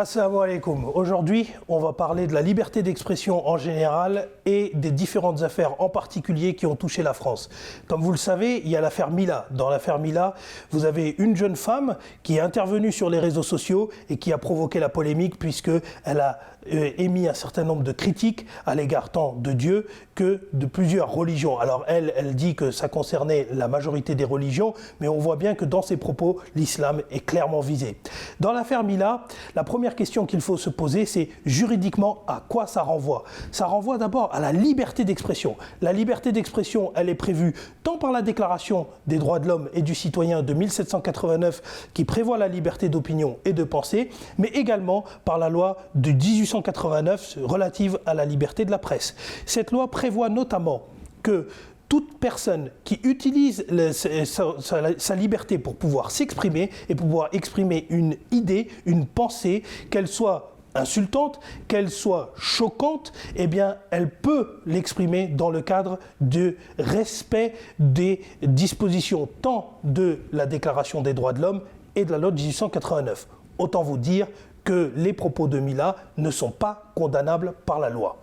Assalamu alaikum. Aujourd'hui, on va parler de la liberté d'expression en général et des différentes affaires en particulier qui ont touché la France. Comme vous le savez, il y a l'affaire Mila. Dans l'affaire Mila, vous avez une jeune femme qui est intervenue sur les réseaux sociaux et qui a provoqué la polémique puisqu'elle a émis un certain nombre de critiques à l'égard tant de Dieu que de plusieurs religions. Alors elle dit que ça concernait la majorité des religions, mais on voit bien que dans ses propos, l'islam est clairement visé. Dans l'affaire Mila, la première question qu'il faut se poser, c'est juridiquement à quoi ça renvoie. Ça renvoie d'abord à la liberté d'expression. La liberté d'expression, elle est prévue tant par la Déclaration des droits de l'homme et du citoyen de 1789 qui prévoit la liberté d'opinion et de pensée, mais également par la loi de 1889 relative à la liberté de la presse. Cette loi prévoit notamment que toute personne qui utilise sa liberté pour pouvoir s'exprimer et pour pouvoir exprimer une idée, une pensée, qu'elle soit insultante, qu'elle soit choquante, eh bien, elle peut l'exprimer dans le cadre du respect des dispositions tant de la Déclaration des droits de l'homme et de la loi de 1889. Autant vous dire que les propos de Mila ne sont pas condamnables par la loi.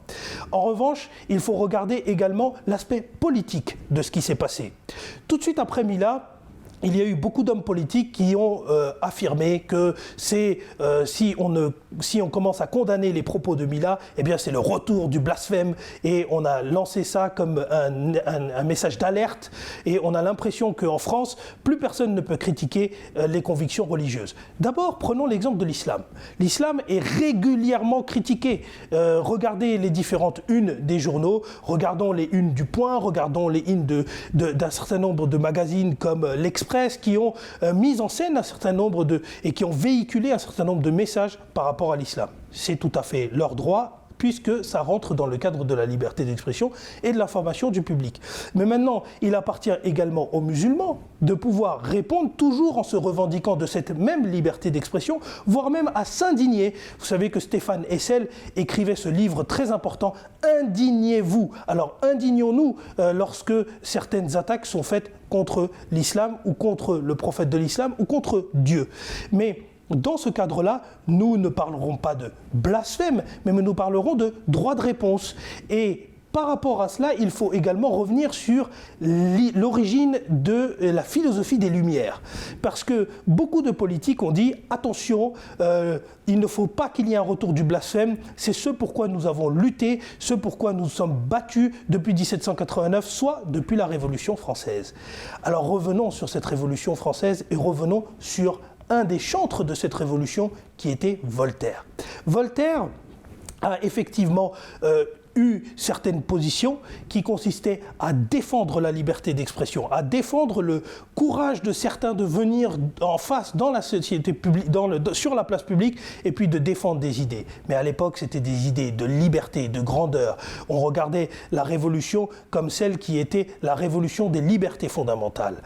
En revanche, il faut regarder également l'aspect politique de ce qui s'est passé. Tout de suite après Mila, il y a eu beaucoup d'hommes politiques qui ont affirmé que si on commence à condamner les propos de Mila, eh bien c'est le retour du blasphème, et on a lancé ça comme un message d'alerte, et on a l'impression qu'en France, plus personne ne peut critiquer les convictions religieuses. D'abord, prenons l'exemple de l'islam. L'islam est régulièrement critiqué. Regardez les différentes unes des journaux, regardons les unes du Point, regardons les unes d'un certain nombre de magazines comme l'Express, qui ont mis en scène un certain nombre et qui ont véhiculé un certain nombre de messages par rapport à l'islam. C'est tout à fait leur droit, puisque ça rentre dans le cadre de la liberté d'expression et de l'information du public. Mais maintenant, il appartient également aux musulmans de pouvoir répondre toujours en se revendiquant de cette même liberté d'expression, voire même à s'indigner. Vous savez que Stéphane Hessel écrivait ce livre très important, « Indignez-vous ». Alors, indignons-nous lorsque certaines attaques sont faites contre l'islam ou contre le prophète de l'islam ou contre Dieu. Mais dans ce cadre-là, nous ne parlerons pas de blasphème, mais nous parlerons de droit de réponse. Et par rapport à cela, il faut également revenir sur l'origine de la philosophie des Lumières. Parce que beaucoup de politiques ont dit « Attention, il ne faut pas qu'il y ait un retour du blasphème, c'est ce pourquoi nous avons lutté, ce pourquoi nous sommes battus depuis 1789, soit depuis la Révolution française. » Alors revenons sur cette Révolution française et revenons sur un des chantres de cette révolution qui était Voltaire. Voltaire a effectivement eu certaines positions qui consistaient à défendre la liberté d'expression, à défendre le courage de certains de venir en face dans la société publique, sur la place publique, et puis de défendre des idées. Mais à l'époque, c'était des idées de liberté, de grandeur. On regardait la révolution comme celle qui était la révolution des libertés fondamentales.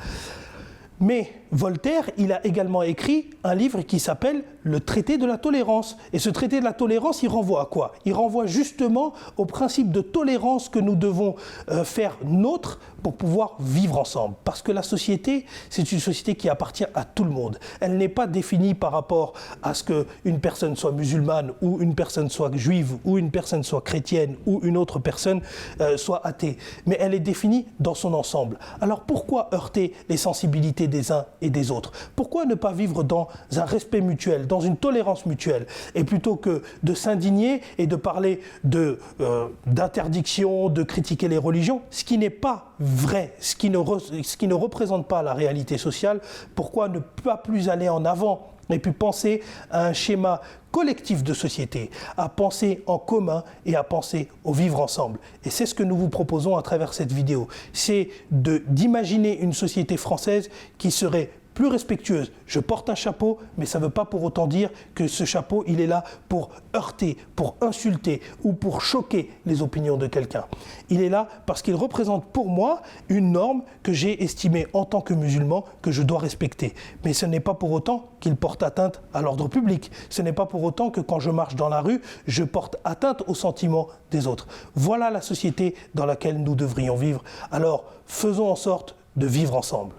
Mais Voltaire, il a également écrit un livre qui s'appelle « Le traité de la tolérance ». Et ce traité de la tolérance, il renvoie à quoi? Il renvoie justement au principe de tolérance que nous devons faire nôtre pour pouvoir vivre ensemble. Parce que la société, c'est une société qui appartient à tout le monde. Elle n'est pas définie par rapport à ce qu'une personne soit musulmane, ou une personne soit juive, ou une personne soit chrétienne, ou une autre personne soit athée. Mais elle est définie dans son ensemble. Alors pourquoi heurter les sensibilités des uns et des autres? Pourquoi ne pas vivre dans un respect mutuel, dans une tolérance mutuelle? Et plutôt que de s'indigner et de parler d'interdiction, de critiquer les religions, ce qui n'est pas vrai, ce qui ne représente pas la réalité sociale, pourquoi ne pas plus aller en avant et puis penser à un schéma collectif de société, à penser en commun et à penser au vivre ensemble. Et c'est ce que nous vous proposons à travers cette vidéo. C'est d'imaginer une société française qui serait plus respectueuse. Je porte un chapeau, mais ça ne veut pas pour autant dire que ce chapeau, il est là pour heurter, pour insulter ou pour choquer les opinions de quelqu'un. Il est là parce qu'il représente pour moi une norme que j'ai estimée en tant que musulman que je dois respecter. Mais ce n'est pas pour autant qu'il porte atteinte à l'ordre public. Ce n'est pas pour autant que quand je marche dans la rue, je porte atteinte aux sentiments des autres. Voilà la société dans laquelle nous devrions vivre. Alors, faisons en sorte de vivre ensemble.